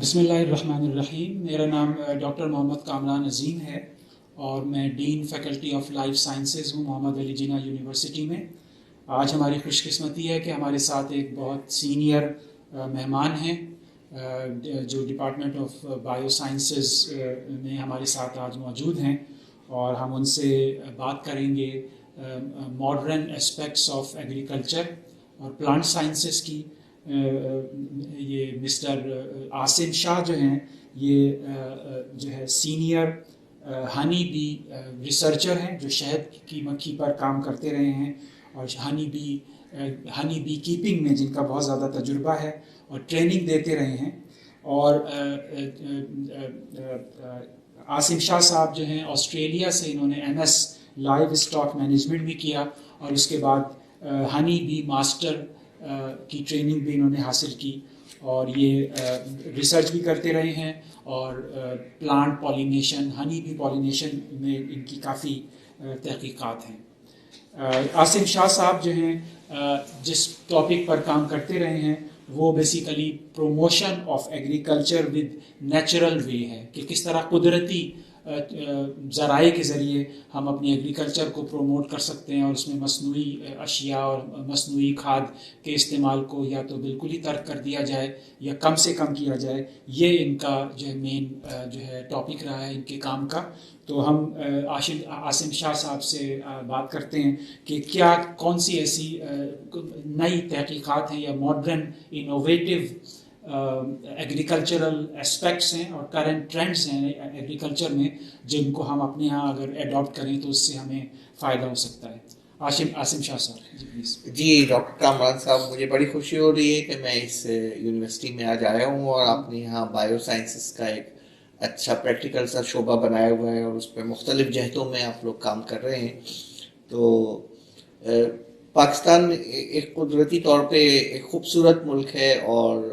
بسم اللہ الرحمن الرحیم. میرا نام ڈاکٹر محمد کامران عظیم ہے اور میں dean faculty of life sciences ہوں محمد علی جناح یونیورسٹی میں. آج ہماری خوش قسمتی ہے کہ ہمارے ساتھ ایک بہت سینئر مہمان ہیں جو ڈپارٹمنٹ آف بایو سائنسز میں ہمارے ساتھ آج موجود ہیں، اور ہم ان سے بات کریں گے ماڈرن اسپیکٹس آف ایگریکلچر اور پلانٹ سائنسز کی. یہ مسٹر عاصم شاہ جو ہیں، یہ جو ہے سینئر ہنی بی ریسرچر ہیں جو شہد کی مکھی پر کام کرتے رہے ہیں، اور ہنی بی کیپنگ میں جن کا بہت زیادہ تجربہ ہے اور ٹریننگ دیتے رہے ہیں. اور عاصم شاہ صاحب جو ہیں آسٹریلیا سے، انہوں نے MS لائیو اسٹاک مینجمنٹ بھی کیا، اور اس کے بعد ہنی بی ماسٹر کی ٹریننگ بھی انہوں نے حاصل کی، اور یہ ریسرچ بھی کرتے رہے ہیں، اور plant pollination, honey bee pollination میں ان کی کافی تحقیقات ہیں. عاصم شاہ صاحب جو ہیں جس ٹاپک پر کام کرتے رہے ہیں وہ basically promotion of agriculture with natural way ہے، کہ کس طرح قدرتی ذرائع کے ذریعے ہم اپنی ایگریکلچر کو پروموٹ کر سکتے ہیں، اور اس میں مصنوعی اشیاء اور مصنوعی کھاد کے استعمال کو یا تو بالکل ہی ترک کر دیا جائے یا کم سے کم کیا جائے. یہ ان کا جو ہے مین جو ہے ٹاپک رہا ہے ان کے کام کا. تو ہم عاصم شاہ صاحب سے بات کرتے ہیں کہ کیا کون سی ایسی نئی تحقیقات ہیں یا ماڈرن انوویٹیو ایگریکلچرل اسپیکٹس ہیں اور کرنٹ ٹرینڈز ہیں ایگریکلچر میں، جن کو ہم اپنے ہاں اگر ایڈاپٹ کریں تو اس سے ہمیں فائدہ ہو سکتا ہے. عاصم شاہ صاحب جی پلیز. جی ڈاکٹر کامران صاحب، مجھے بڑی خوشی ہو رہی ہے کہ میں اس یونیورسٹی میں آج آیا ہوں، اور آپ نے یہاں بایو سائنسز کا ایک اچھا پریکٹیکل سا شعبہ بنایا ہوا ہے، اور اس پہ مختلف جہتوں میں آپ لوگ کام کر رہے ہیں. تو پاکستان ایک قدرتی طور پہ ایک خوبصورت ملک ہے، اور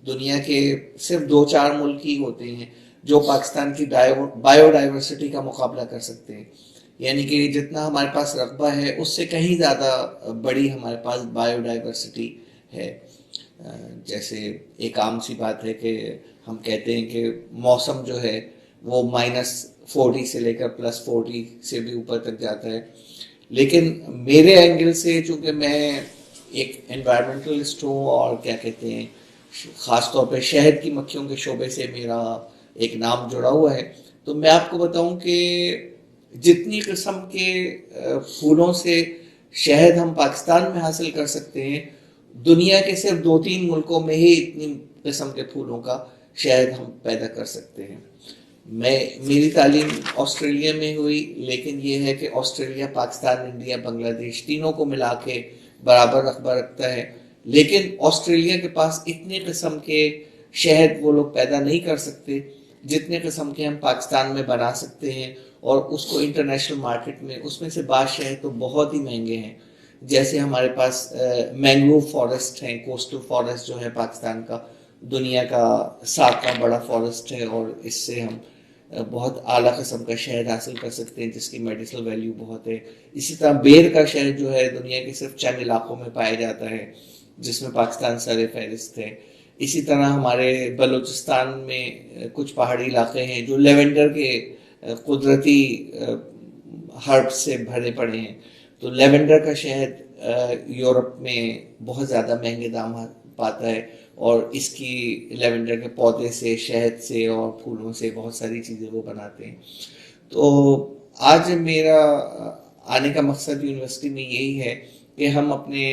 دنیا کے صرف 2-4 ملک ہی ہوتے ہیں جو پاکستان کی بایو ڈائیورسٹی کا مقابلہ کر سکتے ہیں. یعنی کہ جتنا ہمارے پاس رقبہ ہے اس سے کہیں زیادہ بڑی ہمارے پاس بایو ڈائیورسٹی ہے. جیسے ایک عام سی بات ہے کہ ہم کہتے ہیں کہ موسم جو ہے وہ -40 سے لے کر +40 سے بھی اوپر تک جاتا ہے. لیکن میرے اینگل سے، چونکہ میں ایک انوائرمنٹلسٹ ہوں اور کیا کہتے ہیں خاص طور پہ شہد کی مکھیوں کے شعبے سے میرا ایک نام جڑا ہوا ہے، تو میں آپ کو بتاؤں کہ جتنی قسم کے پھولوں سے شہد ہم پاکستان میں حاصل کر سکتے ہیں، دنیا کے صرف 2-3 ملکوں میں ہی اتنی قسم کے پھولوں کا شہد ہم پیدا کر سکتے ہیں. میری تعلیم آسٹریلیا میں ہوئی، لیکن یہ ہے کہ آسٹریلیا پاکستان، انڈیا، بنگلہ دیش تینوں کو ملا کے برابر رقبہ رکھتا ہے. لیکن آسٹریلیا کے پاس اتنے قسم کے شہد وہ لوگ پیدا نہیں کر سکتے جتنے قسم کے ہم پاکستان میں بنا سکتے ہیں، اور اس کو انٹرنیشنل مارکیٹ میں اس میں سے بعض شہد تو بہت ہی مہنگے ہیں. جیسے ہمارے پاس مینگروو فارسٹ ہیں، کوسٹل فارسٹ جو ہے پاکستان کا دنیا کا 7واں بڑا فارسٹ ہے، اور اس سے ہم بہت اعلیٰ قسم کا شہد حاصل کر سکتے ہیں جس کی میڈیسنل ویلیو بہت ہے. اسی طرح بیر کا شہد جو ہے دنیا کے صرف چند علاقوں میں پایا جاتا ہے، جس میں پاکستان سر فہرست ہے. اسی طرح ہمارے بلوچستان میں کچھ پہاڑی علاقے ہیں جو لیونڈر کے قدرتی ہرب سے بھرے پڑے ہیں. تو لیونڈر کا شہد یورپ میں بہت زیادہ مہنگے دام پاتا ہے، اور اس کی لیونڈر کے پودے سے، شہد سے اور پھولوں سے بہت ساری چیزیں وہ بناتے ہیں. تو آج میرا آنے کا مقصد یونیورسٹی میں یہی ہے کہ ہم اپنے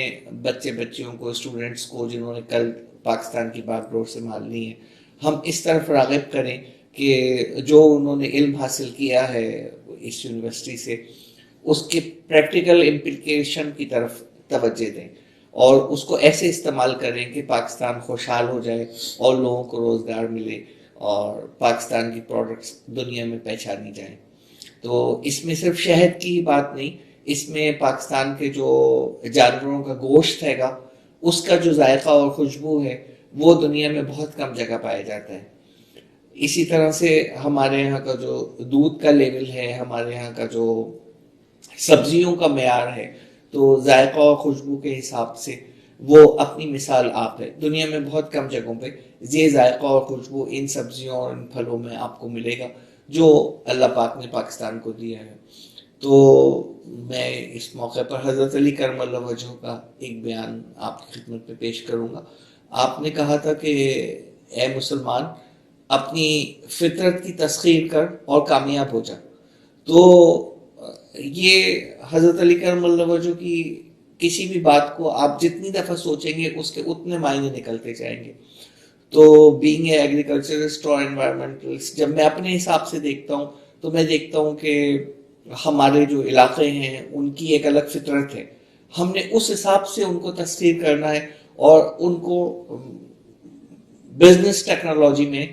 بچیوں کو، اسٹوڈنٹس کو جنہوں نے کل پاکستان کی باغ ڈور سنبھالنی ہے، ہم اس طرف راغب کریں کہ جو انہوں نے علم حاصل کیا ہے اس یونیورسٹی سے، اس کے پریکٹیکل امپلیکیشن کی طرف توجہ دیں، اور اس کو ایسے استعمال کریں کہ پاکستان خوشحال ہو جائے اور لوگوں کو روزگار ملے اور پاکستان کی پروڈکٹس دنیا میں پہچانی جائیں. تو اس میں صرف شہد کی بات نہیں، اس میں پاکستان کے جو جانوروں کا گوشت ہے گا، اس کا جو ذائقہ اور خوشبو ہے وہ دنیا میں بہت کم جگہ پایا جاتا ہے. اسی طرح سے ہمارے یہاں کا جو دودھ کا لیول ہے، ہمارے یہاں کا جو سبزیوں کا معیار ہے، تو ذائقہ اور خوشبو کے حساب سے وہ اپنی مثال آپ ہے. دنیا میں بہت کم جگہوں پہ یہ ذائقہ اور خوشبو ان سبزیوں اور ان پھلوں میں آپ کو ملے گا جو اللہ پاک نے پاکستان کو دیا ہے. تو میں اس موقع پر حضرت علی کرم اللہ وجہہ کا ایک بیان آپ کی خدمت میں پیش کروں گا. آپ نے کہا تھا کہ اے مسلمان اپنی فطرت کی تسخیر کر اور کامیاب ہو جا. تو یہ حضرت علی کرم اللہ وجہہ کی کسی بھی بات کو آپ جتنی دفعہ سوچیں گے اس کے اتنے معنی نکلتے جائیں گے. تو بینگ اے ایگریکلچرسٹ اور انوائرمنٹلسٹ جب میں اپنے حساب سے دیکھتا ہوں تو میں دیکھتا ہوں کہ ہمارے جو علاقے ہیں ان کی ایک الگ فطرت ہے. ہم نے اس حساب سے ان کو تسخیر کرنا ہے اور ان کو بزنس ٹیکنالوجی میں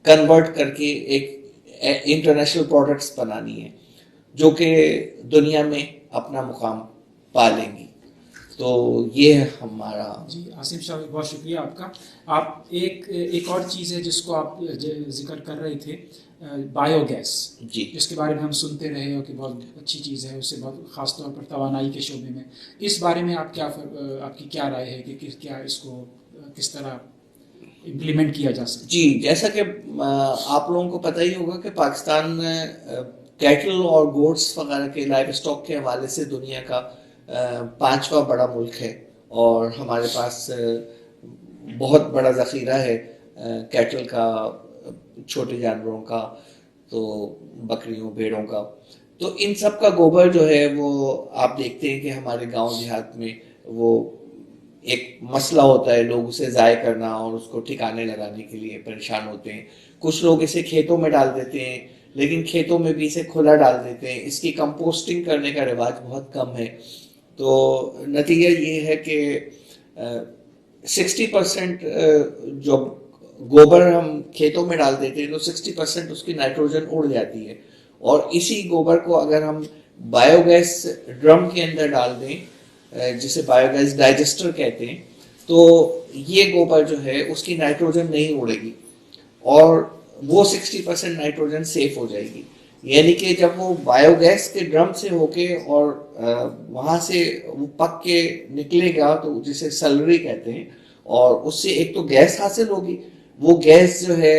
کنورٹ کر کے ایک انٹرنیشنل پروڈکٹس بنانی ہے جو کہ دنیا میں اپنا مقام پا لیں گی. تو یہ ہے ہمارا. جی عاصم شاہ بہت شکریہ آپ کا. آپ ایک اور چیز ہے جس کو آپ ذکر کر رہے تھے بایو گیس, جی جس کے بارے میں ہم سنتے رہے ہو کہ بہت اچھی چیز ہے, اس سے بہت خاص طور پر توانائی کے شعبے میں. اس بارے میں آپ کی کیا رائے ہے کہ کیا اس کو کس طرح امپلیمنٹ کیا جا سکتا؟ جی جیسا کہ آپ لوگوں کو پتہ ہی ہوگا کہ پاکستان کیٹل اور گوڈس وغیرہ کے لائف اسٹاک کے حوالے سے دنیا کا 5واں بڑا ملک ہے اور ہمارے پاس بہت بڑا ذخیرہ ہے کیٹل کا, چھوٹے جانوروں کا, تو بکریوں بھیڑوں کا. تو ان سب کا گوبر جو ہے وہ آپ دیکھتے ہیں کہ ہمارے گاؤں دیہات میں وہ ایک مسئلہ ہوتا ہے, لوگ اسے ضائع کرنا اور اس کو ٹھکانے لگانے کے لیے پریشان ہوتے ہیں. کچھ لوگ اسے کھیتوں میں ڈال دیتے ہیں لیکن کھیتوں میں بھی اسے کھلا ڈال دیتے ہیں. اس کی کمپوسٹنگ کرنے کا رواج بہت کم ہے. تو نتیجہ یہ ہے کہ 60% جو گوبر ہم کھیتوں میں ڈال دیتے ہیں تو 60% اس کی نائٹروجن اڑ جاتی ہے, اور اسی گوبر کو اگر ہم بایو گیس ڈرم کے اندر ڈال دیں جسے بایو گیس ڈائجسٹر کہتے ہیں, تو یہ گوبر جو ہے اس کی نائٹروجن نہیں اڑے گی اور وہ 60% نائٹروجن سیف ہو جائے گی. یعنی کہ جب وہ بایو گیس کے ڈرم سے ہو کے اور وہاں سے وہ پک کے نکلے گا تو جسے سلری کہتے ہیں, اور اس سے ایک تو گیس حاصل ہوگی, وہ گیس جو ہے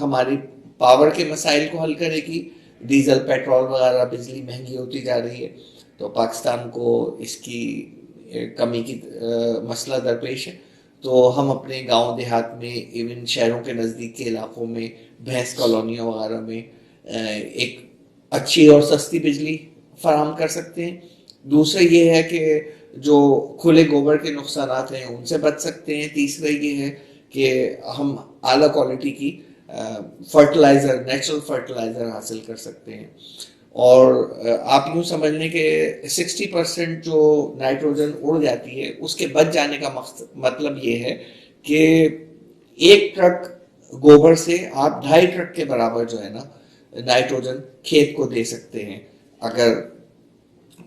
ہماری پاور کے مسائل کو حل کرے گی. ڈیزل پیٹرول وغیرہ بجلی مہنگی ہوتی جا رہی ہے تو پاکستان کو اس کی کمی کی مسئلہ درپیش ہے. تو ہم اپنے گاؤں دیہات میں ایون شہروں کے نزدیک کے علاقوں میں بھینس کالونیوں وغیرہ میں ایک اچھی اور سستی بجلی فراہم کر سکتے ہیں. دوسرا یہ ہے کہ جو کھلے گوبر کے نقصانات ہیں ان سے بچ سکتے ہیں. تیسرا یہ ہے کہ ہم اعلیٰ کوالٹی کی فرٹیلائزر, نیچرل فرٹیلائزر حاصل کر سکتے ہیں. اور آپ یوں سمجھ لیں کہ 60% جو نائٹروجن اڑ جاتی ہے اس کے بچ جانے کا مطلب یہ ہے کہ ایک ٹرک گوبر سے آپ 2.5 ٹرک کے برابر جو ہے نا نائٹروجن کھیت کو دے سکتے ہیں اگر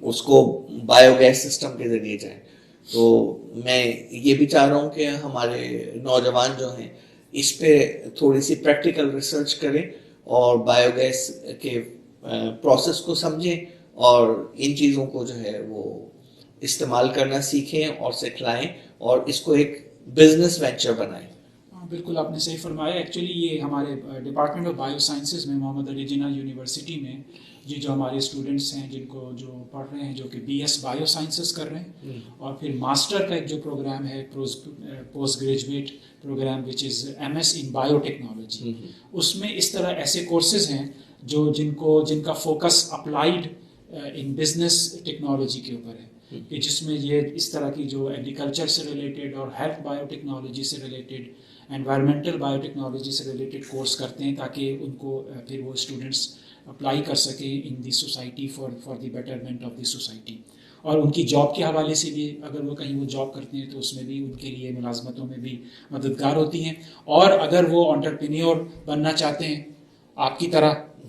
اس کو بایو گیس سسٹم کے ذریعے جائیں. تو میں یہ بھی چاہ رہا ہوں کہ ہمارے نوجوان جو ہیں اس پہ تھوڑی سی پریکٹیکل ریسرچ کریں اور بایو گیس کے پروسیس کو سمجھیں اور ان چیزوں کو جو ہے وہ استعمال کرنا سیکھیں اور سکھلائیں اور اس کو ایک بزنس وینچر بنائیں. بالکل آپ نے صحیح فرمایا. ایکچولی یہ ہمارے ڈپارٹمنٹ آف بایو سائنسز میں محمد علی جناح یونیورسٹی میں جو ہمارے اسٹوڈنٹس ہیں جن کو جو پڑھ رہے ہیں جو کہ BS بایو سائنسز کر رہے ہیں اور پھر ماسٹر کا ایک جو پروگرام ہے پوسٹ گریجویٹ پروگرام وچ از MS ان بایو ٹیکنالوجی, اس میں اس طرح ایسے کورسز ہیں جن کا focus applied in business technology کے اوپر ہے, کہ جس میں یہ اس طرح کی جو ایگریکلچر سے ریلیٹڈ اور ہیلتھ بایو ٹیکنالوجی سے ریلیٹڈ, انوائرمنٹل بایو ٹیکنالوجی سے ریلیٹڈ کورس کرتے ہیں تاکہ ان کو پھر وہ اسٹوڈنٹس اپلائی کر سکیں in the society for the betterment of the society. اور ان کی جاب کے حوالے سے بھی اگر وہ کہیں وہ جاب کرتے ہیں تو اس میں بھی ان کے لیے ملازمتوں میں بھی مددگار ہوتی ہیں. اور اگر وہ انٹرپرینیور بننا چاہتے ہیں آپ کی طرح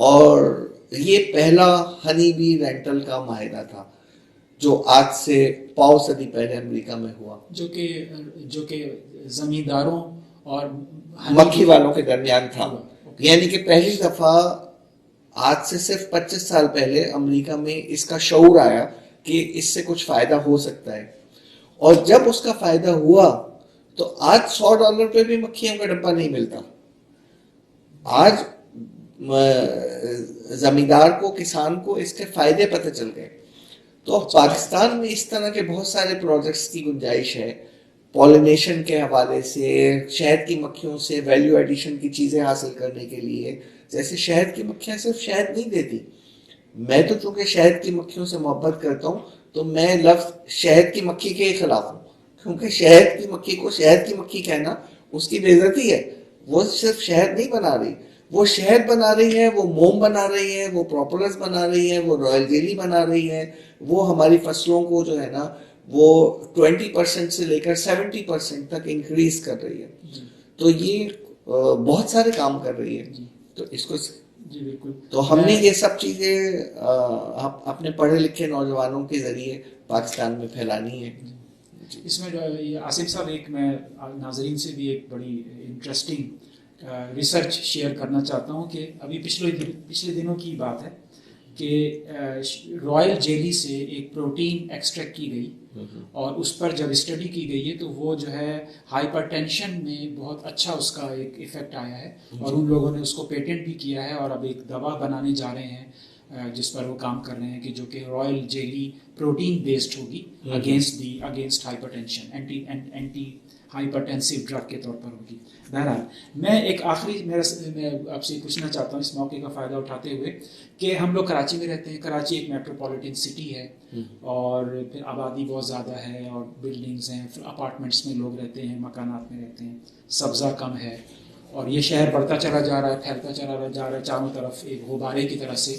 اور یہ پہلا ہنی بی رینٹل کا معاہدہ تھا جو آج سے پاؤ صدی پہلے امریکہ میں ہوا، جو کہ زمینداروں اور مکھی والوں کے درمیان تھا. یعنی کہ پہلی دفعہ آج سے صرف 25 سال پہلے امریکہ میں اس کا شعور آیا کہ اس سے کچھ فائدہ ہو سکتا ہے. اور جب اس کا فائدہ ہوا تو آج $100 پہ بھی مکھیوں کا ڈبہ نہیں ملتا. آج زمیندار کو، کسان کو اس کے فائدے پتہ چل گئے. تو پاکستان میں اس طرح کے بہت سارے پروجیکٹس کی گنجائش ہے، پولینیشن کے حوالے سے، شہد کی مکھیوں سے ویلیو ایڈیشن کی چیزیں حاصل کرنے کے لیے. جیسے شہد کی مکھیاں صرف شہد نہیں دیتی، میں تو چونکہ شہد کی مکھیوں سے محبت کرتا ہوں تو میں لفظ شہد کی مکھی کے خلاف ہوں، کیونکہ شہد کی مکھی کو شہد کی مکھی کہنا اس کی بے عزتی ہے. وہ صرف شہد نہیں بنا رہی، وہ شہد بنا رہی ہے، وہ موم بنا رہی ہے، وہ پروپولس بنا رہی ہے، وہ رائل جیلی بنا رہی ہے، وہ ہماری فصلوں کو جو ہے نا وہ 20% سے لے کر 70% تک انکریز کر رہی ہے. تو یہ بہت سارے کام کر رہی ہے. تو اس کو جی بالکل، تو ہم نے یہ سب چیزیں اپنے پڑھے لکھے نوجوانوں کے ذریعے پاکستان میں پھیلانی ہے. اس میں آصف صاحب ایک میں ناظرین سے بھی ایک بڑی انٹرسٹنگ ریسرچ شیئر کرنا چاہتا ہوں کہ ابھی پچھلے دنوں کی بات ہے کہ رائل جیلی سے ایک پروٹین ایکسٹریکٹ کی گئی اور اس پر جب اسٹڈی کی گئی ہے تو وہ جو ہے ہائپر ٹینشن میں بہت اچھا اس کا ایک ایفیکٹ آیا ہے اور ان لوگوں نے اس کو پیٹنٹ بھی کیا ہے اور اب ایک دوا بنانے جا رہے ہیں جس پر وہ کام کر رہے ہیں کہ جو کہ رائل جیلی پروٹین بیسڈ ہوگی against hypertension, anti hypertensive drug کے طور پر ہوگی. بہرحال میں ایک آخری میں آپ سے پوچھنا چاہتا ہوں اس موقع کا فائدہ اٹھاتے ہوئے کہ ہم لوگ کراچی میں رہتے ہیں. کراچی ایک میٹروپولیٹن سٹی ہے اور پھر آبادی بہت زیادہ ہے اور بلڈنگز ہیں، اپارٹمنٹس میں لوگ رہتے ہیں، مکانات میں رہتے ہیں، سبزہ کم ہے اور یہ شہر بڑھتا چلا جا رہا ہے، پھیلتا چلا جا رہا ہے چاروں طرف ایک غبارے کی طرح سے.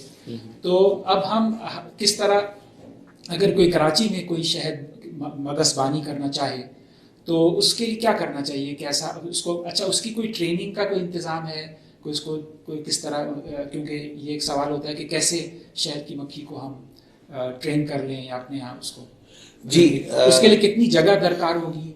تو اب ہم کس طرح، اگر کوئی کراچی میں کوئی شہد مگس بانی کرنا چاہے تو اس کے لیے کیا کرنا چاہیے؟ کیسا اس کو، اچھا اس کی کوئی ٹریننگ کا کوئی انتظام ہے؟ کوئی اس کو کوئی کس طرح، کیونکہ یہ ایک سوال ہوتا ہے کہ کیسے شہد کی مکھی کو ہم ٹرین کر لیں یا اپنے یہاں اس کو جی اس کے لیے کتنی جگہ درکار ہوگی؟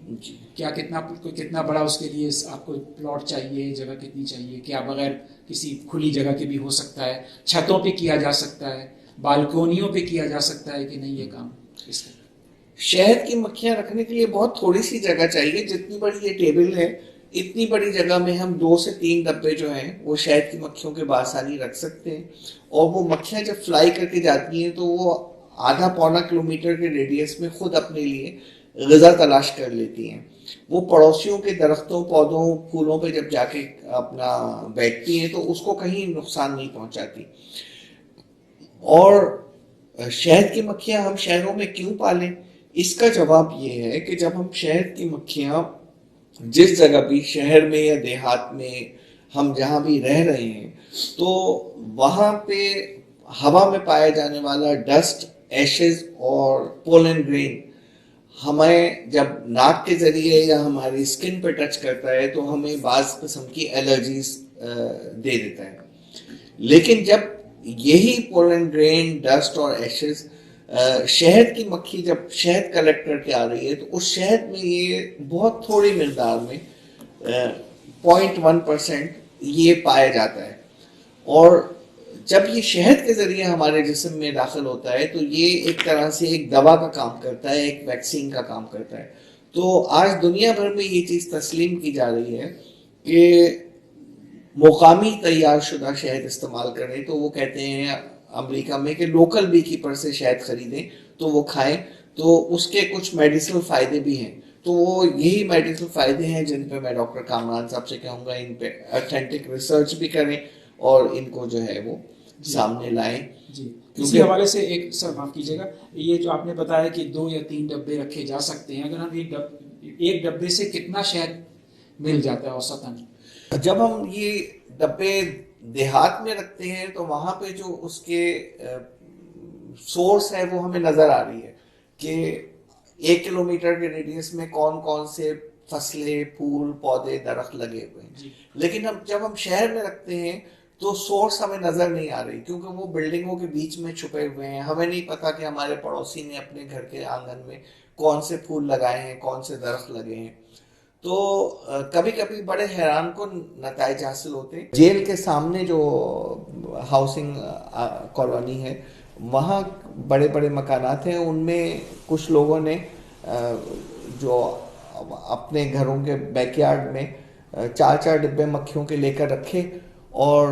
کیا کتنا بڑا اس کے لیے آپ کو پلاٹ چاہیے، جگہ کتنی چاہیے؟ کیا بغیر کسی کھلی جگہ کے بھی ہو سکتا ہے؟ چھتوں پہ کیا جا سکتا ہے؟ بالکونیوں پہ کیا جا سکتا ہے کہ نہیں یہ کام؟ اس طرح شہد کی مکھیاں رکھنے کے لیے بہت تھوڑی سی جگہ چاہیے. جتنی بڑی یہ ٹیبل ہے اتنی بڑی جگہ میں ہم 2 سے 3 ڈبے جو ہیں وہ شہد کی مکھیوں کے بآسانی رکھ سکتے ہیں. اور وہ مکھیاں جب فلائی کر کے جاتی ہیں تو وہ آدھا پونا کلومیٹر کے ریڈیس میں خود اپنے لیے غذا تلاش کر لیتی ہیں. وہ پڑوسیوں کے درختوں، پودوں، پھولوں پہ جب جا کے اپنا بیٹھتی ہیں تو اس کو کہیں نقصان نہیں پہنچاتی. اور شہد کی مکھیاں ہم شہروں میں کیوں پالیں؟ اس کا جواب یہ ہے کہ جب ہم شہد کی مکھیاں جس جگہ بھی، شہر میں یا دیہات میں، ہم جہاں بھی رہ رہے ہیں تو وہاں پہ ہوا میں پایا جانے والا ڈسٹ، ایشز اور پولن گرین ہمیں جب ناک کے ذریعے یا ہماری اسکن پہ ٹچ کرتا ہے تو ہمیں بعض قسم کی الرجیز دے دیتا ہے. لیکن جب یہی پولن گرین، ڈسٹ اور ایشز شہد کی مکھی جب شہد کلیکٹ کر کے آ رہی ہے تو اس شہد میں یہ بہت تھوڑی مقدار میں 0.1% یہ پایا جاتا ہے. اور جب یہ شہد کے ذریعے ہمارے جسم میں داخل ہوتا ہے تو یہ ایک طرح سے ایک دوا کا کام کرتا ہے، ایک ویکسین کا کام کرتا ہے. تو آج دنیا بھر میں یہ چیز تسلیم کی جا رہی ہے کہ مقامی تیار شدہ شہد استعمال کریں. تو وہ کہتے ہیں امریکہ میں کہ لوکل بی کیپر سے شہد خریدیں تو وہ کھائیں تو اس کے کچھ میڈیسنل فائدے بھی ہیں. تو وہ یہی میڈیسنل فائدے ہیں جن پہ میں ڈاکٹر کامران صاحب سے کہوں گا ان پہ اتھینٹک ریسرچ بھی کریں اور ان کو جو ہے وہ سامنے لائیں. جی اسی حوالے سے ایک سر معاف کیجیے گا، یہ جو آپ نے بتایا کہ 2 یا 3 ڈبے رکھے جا سکتے ہیں، اگر ہم ایک ڈبے سے کتنا شہد مل جاتا ہے اوسطاً؟ جب ہم یہ ڈبے دیہات میں رکھتے ہیں تو وہاں پہ جو اس کے سورس ہے وہ ہمیں نظر آ رہی ہے کہ 1 کلومیٹر کے ریڈیس میں کون کون سے فصلیں، پھول، پودے، درخت لگے ہوئے ہیں. لیکن جب ہم شہر میں رکھتے ہیں تو سورس ہمیں نظر نہیں آ رہی کیونکہ وہ بلڈنگوں کے بیچ میں چھپے ہوئے ہیں. ہمیں نہیں پتا کہ ہمارے پڑوسی نے اپنے گھر کے آنگن میں کون سے پھول لگائے ہیں, کون سے درخت لگے ہیں. تو کبھی کبھی بڑے حیران کن نتائج حاصل ہوتے ہیں. جیل کے سامنے جو ہاؤسنگ کالونی ہے وہاں بڑے بڑے مکانات ہیں, ان میں کچھ لوگوں نے جو اپنے گھروں کے بیک یارڈ میں 4 ڈبے مکھیوں کے لے کر رکھے. اور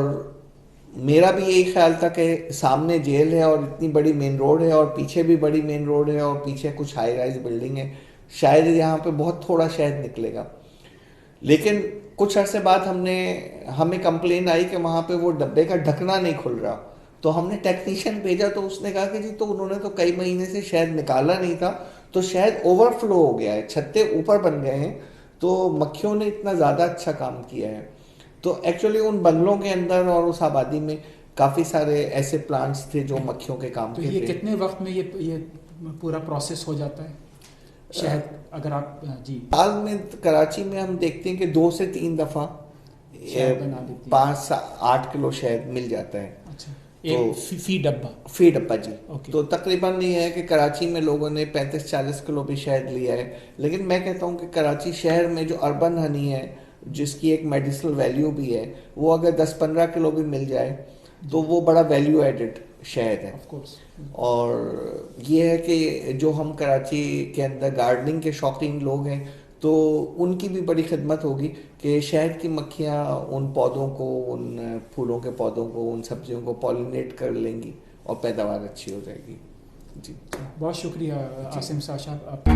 میرا بھی یہی خیال تھا کہ سامنے جیل ہے اور اتنی بڑی مین روڈ ہے اور پیچھے بھی بڑی مین روڈ ہے اور پیچھے کچھ ہائی رائز بلڈنگ ہے, شاید یہاں پہ بہت تھوڑا شہد نکلے گا. لیکن کچھ عرصے بعد ہمیں کمپلین آئی کہ وہاں پہ وہ ڈبے کا ڈھکنا نہیں کھل رہا. تو ہم نے ٹیکنیشین بھیجا تو اس نے کہا کہ جی تو انہوں نے تو کئی مہینے سے شہد نکالا نہیں تھا, تو شہد اوور فلو ہو گیا ہے, چھتے اوپر بن گئے ہیں, تو مکھیوں نے اتنا زیادہ اچھا کام کیا ہے. تو ایکچولی ان بنگلوں کے اندر اور اس آبادی میں کافی سارے ایسے پلانٹس تھے جو مکھیوں کے کام کے تھے. تو یہ کتنے وقت میں یہ پورا پروسیس ہو جاتا ہے شہد, اگر آپ جی سال میں کراچی میں ہم دیکھتے ہیں کہ 2 سے 3 دفعہ 5-8 کلو شہد مل جاتا ہے. اچھا, فی ڈبہ جی. تو تقریباً یہ ہے کہ کراچی میں لوگوں نے 35-40 کلو بھی شہد لیا ہے. لیکن میں کہتا ہوں کہ کراچی شہر میں جو اربن ہنی ہے جس کی ایک میڈیسنل ویلیو بھی ہے, وہ اگر 10-15 کلو بھی مل جائے تو وہ بڑا ویلیو ایڈڈ شہد ہے. اور یہ ہے کہ جو ہم کراچی کے اندر گارڈننگ کے شوقین لوگ ہیں تو ان کی بھی بڑی خدمت ہوگی کہ شہد کی مکھیاں ان پودوں کو, ان پھولوں کے پودوں کو, ان سبزیوں کو پالینیٹ کر لیں گی اور پیداوار اچھی ہو جائے گی. جی بہت شکریہ عاصم صاحب.